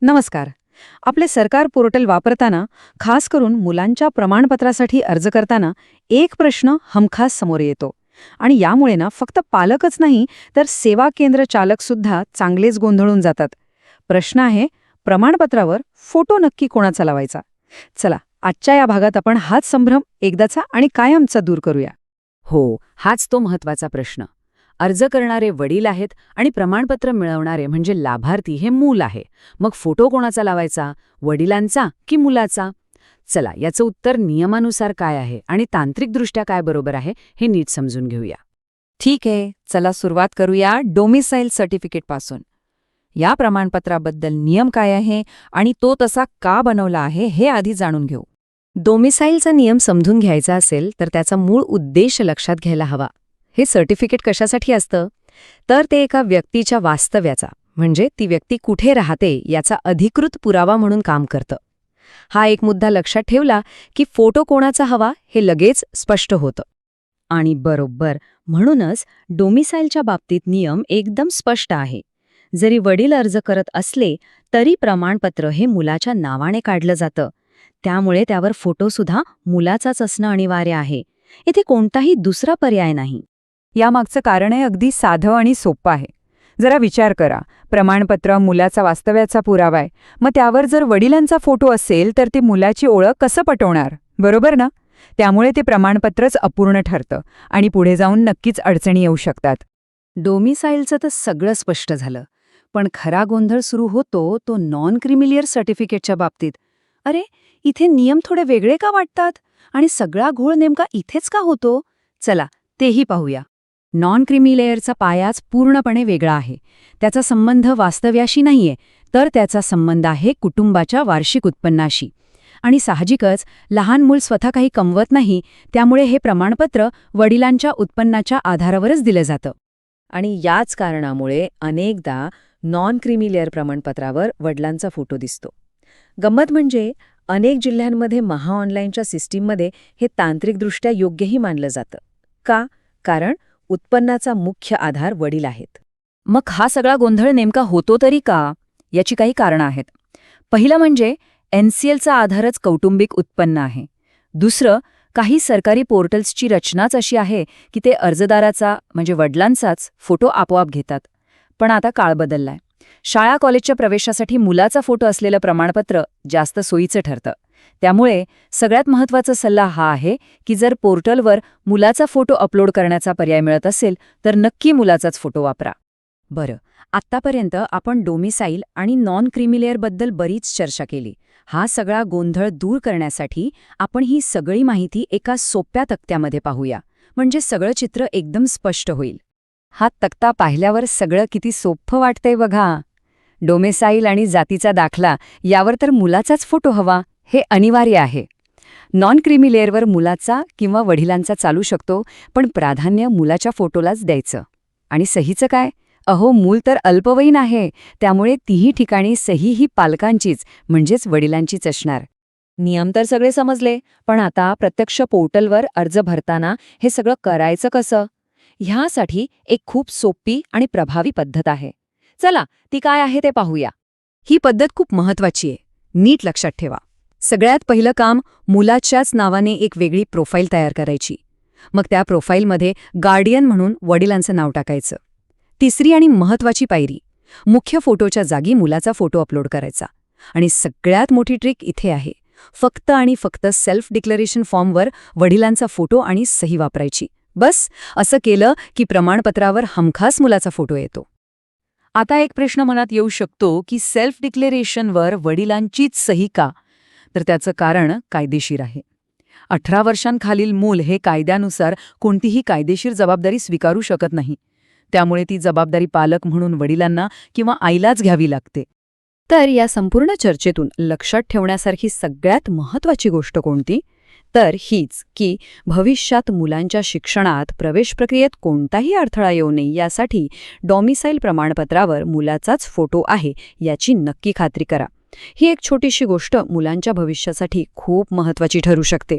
नमस्कार. आपले सरकार पोर्टल वापरताना, खास करून मुलांच्या प्रमाणपत्रासाठी अर्ज करताना, एक प्रश्न हमखास समोर येतो. आणि यामुळे फक्त पालकच नाही, तर सेवा केंद्र चालकसुद्धा चांगलेच गोंधळून जातात. प्रश्न आहे, प्रमाणपत्रावर फोटो नक्की कोणाचा लावायचा? चला, आजच्या या भागात आपण हाच संभ्रम एकदाचा आणि कायमचा दूर करूया. हो, हाच तो महत्वाचा प्रश्न. अर्ज करणारे वडील आहेत आणि प्रमाणपत्र मिळवणारे म्हणजे लाभार्थी हे मूल आहे. मग फोटो कोणाचा लावायचा, वडिलांचा की मुलाचा? चला, याचं उत्तर नियमानुसार काय आहे आणि तांत्रिकदृष्ट्या काय बरोबर आहे हे नीट समजून घेऊया. ठीक आहे, चला सुरुवात करूया डोमिसाईल सर्टिफिकेटपासून. या प्रमाणपत्राबद्दल नियम काय आहे आणि तो तसा का बनवला आहे हे आधी जाणून घेऊ. डोमिसाईलचा नियम समजून घ्यायचा असेल तर त्याचा मूळ उद्देश लक्षात घ्यायला हवा. हे सर्टिफिकेट कशासाठी असतं? तर ते एका व्यक्तीच्या वास्तव्याचा, म्हणजे ती व्यक्ती कुठे राहते याचा अधिकृत पुरावा म्हणून काम करतं. हा एक मुद्दा लक्षात ठेवला की फोटो कोणाचा हवा हे लगेच स्पष्ट होतं. आणि बरोबर, म्हणूनच डोमिसाईलच्या बाबतीत नियम एकदम स्पष्ट आहे. जरी वडील अर्ज करत असले तरी प्रमाणपत्र हे मुलाच्या नावाने काढलं जातं. त्यामुळे त्यावर फोटोसुद्धा मुलाचाच असणं अनिवार्य आहे. इथे कोणताही दुसरा पर्याय नाही. यामागचं कारण आहे अगदी साधं आणि सोपं आहे. जरा विचार करा, प्रमाणपत्र मुलाचा वास्तव्याचा पुरावा आहे. मग त्यावर जर वडिलांचा फोटो असेल तर ते मुलाची ओळख कसं पटवणार, बरोबर ना? त्यामुळे ते प्रमाणपत्रच अपूर्ण ठरतं आणि पुढे जाऊन नक्कीच अडचणी येऊ शकतात. डोमिसाईलचं तर सगळं स्पष्ट झालं, पण खरा गोंधळ सुरू होतो तो नॉन क्रिमिलियर सर्टिफिकेटच्या बाबतीत. अरे, इथे नियम थोडे वेगळे का वाटतात आणि सगळा घोळ नेमका इथेच का होतो? चला, तेही पाहूया. नॉन क्रिमिलेअरचा पायाच पूर्णपणे वेगळा आहे. त्याचा संबंध वास्तव्याशी नाहीये, तर त्याचा संबंध आहे कुटुंबाच्या वार्षिक उत्पन्नाशी. आणि साहजिकच लहान मूल स्वतः काही कमवत नाही, त्यामुळे हे प्रमाणपत्र वडिलांच्या उत्पन्नाच्या आधारावरच दिलं जातं. आणि याच कारणामुळे अनेकदा नॉन क्रिमिलेअर प्रमाणपत्रावर वडिलांचा फोटो दिसतो. गंमत म्हणजे अनेक जिल्ह्यांमध्ये महाऑनलाईनच्या सिस्टीममध्ये हे तांत्रिकदृष्ट्या योग्यही मानलं जातं. का? कारण उत्पन्नाचा मुख्य आधार वडील आहेत. मग हा सगळा गोंधळ नेमका होतो तरी का? याची काही कारणं आहेत. पहिलं म्हणजे NCLचा आधारच कौटुंबिक उत्पन्न आहे. दुसरं, काही सरकारी पोर्टल्सची रचनाच अशी आहे की ते अर्जदाराचा म्हणजे वडिलांचाच फोटो आपोआप घेतात. पण आता काळ बदललाय. शाळा कॉलेजच्या प्रवेशासाठी मुलाचा फोटो असलेलं प्रमाणपत्र जास्त सोयीचं ठरतं. त्यामुळे सगळ्यात महत्त्वाचा सल्ला हा आहे की जर पोर्टलवर मुलाचा फोटो अपलोड करण्याचा पर्याय मिळत असेल तर नक्की मुलाचाच फोटो वापरा. बरं, आत्तापर्यंत आपण डोमिसाईल आणि नॉन क्रिमिलेअरबद्दल बरीच चर्चा केली. हा सगळा गोंधळ दूर करण्यासाठी आपण ही सगळी माहिती एका सोप्या तक्त्यामध्ये पाहूया, म्हणजे सगळं चित्र एकदम स्पष्ट होईल. हा तक्ता पाहिल्यावर सगळं किती सोपं वाटतंय बघा. डोमिसाईल आणि जातीचा दाखला यावर तर मुलाचाच फोटो हवा हे अनिवार्य आहे. नॉन क्रिमिलेअरवर मुलाचा किंवा वडिलांचा चालू शकतो, पण प्राधान्य मुलाच्या फोटोलाच द्यायचं. आणि सहीचं काय? अहो, मूल तर अल्पवयीन आहे, त्यामुळे तीही ठिकाणी सही ही पालकांचीच म्हणजेच वडिलांचीच असणार. नियम तर सगळे समजले, पण आता प्रत्यक्ष पोर्टलवर अर्ज भरताना हे सगळं करायचं कसं? ह्यासाठी एक खूप सोपी आणि प्रभावी पद्धत आहे. चला, ती काय आहे ते पाहूया. ही पद्धत खूप महत्वाची आहे, नीट लक्षात ठेवा. सगळ्यात पहिलं काम, मुलाच्याच नावाने एक वेगळी प्रोफाईल तयार करायची. मग त्या प्रोफाईलमध्ये गार्डियन म्हणून वडिलांचं नाव टाकायचं. तिसरी आणि महत्वाची पायरी, मुख्य फोटोच्या जागी मुलाचा फोटो अपलोड करायचा. आणि सगळ्यात मोठी ट्रिक इथे आहे, फक्त आणि फक्त सेल्फ डिक्लेरेशन फॉर्मवर वडिलांचा फोटो आणि सही वापरायची. बस, असं केलं की प्रमाणपत्रावर हमखास मुलाचा फोटो येतो. आता एक प्रश्न मनात येऊ शकतो की सेल्फ डिक्लेरेशनवर वडिलांचीच सही का? तर त्याचं कारण कायदेशीर आहे. 18 वर्षांखालील मूल हे कायद्यानुसार कोणतीही कायदेशीर जबाबदारी स्वीकारू शकत नाही. त्यामुळे ती जबाबदारी पालक म्हणून वडिलांना किंवा आईलाच घ्यावी लागते. तर या संपूर्ण चर्चेतून लक्षात ठेवण्यासारखी सगळ्यात महत्त्वाची गोष्ट कोणती? तर हीच की भविष्यात मुलांच्या शिक्षणात प्रवेश प्रक्रियेत कोणताही अडथळा येऊ नये यासाठी डॉमिसाईल प्रमाणपत्रावर मुलाचाच फोटो आहे याची नक्की खात्री करा. ही एक छोटीशी गोष्ट मुलांच्या भविष्यासाठी खूप महत्त्वाची ठरू शकते.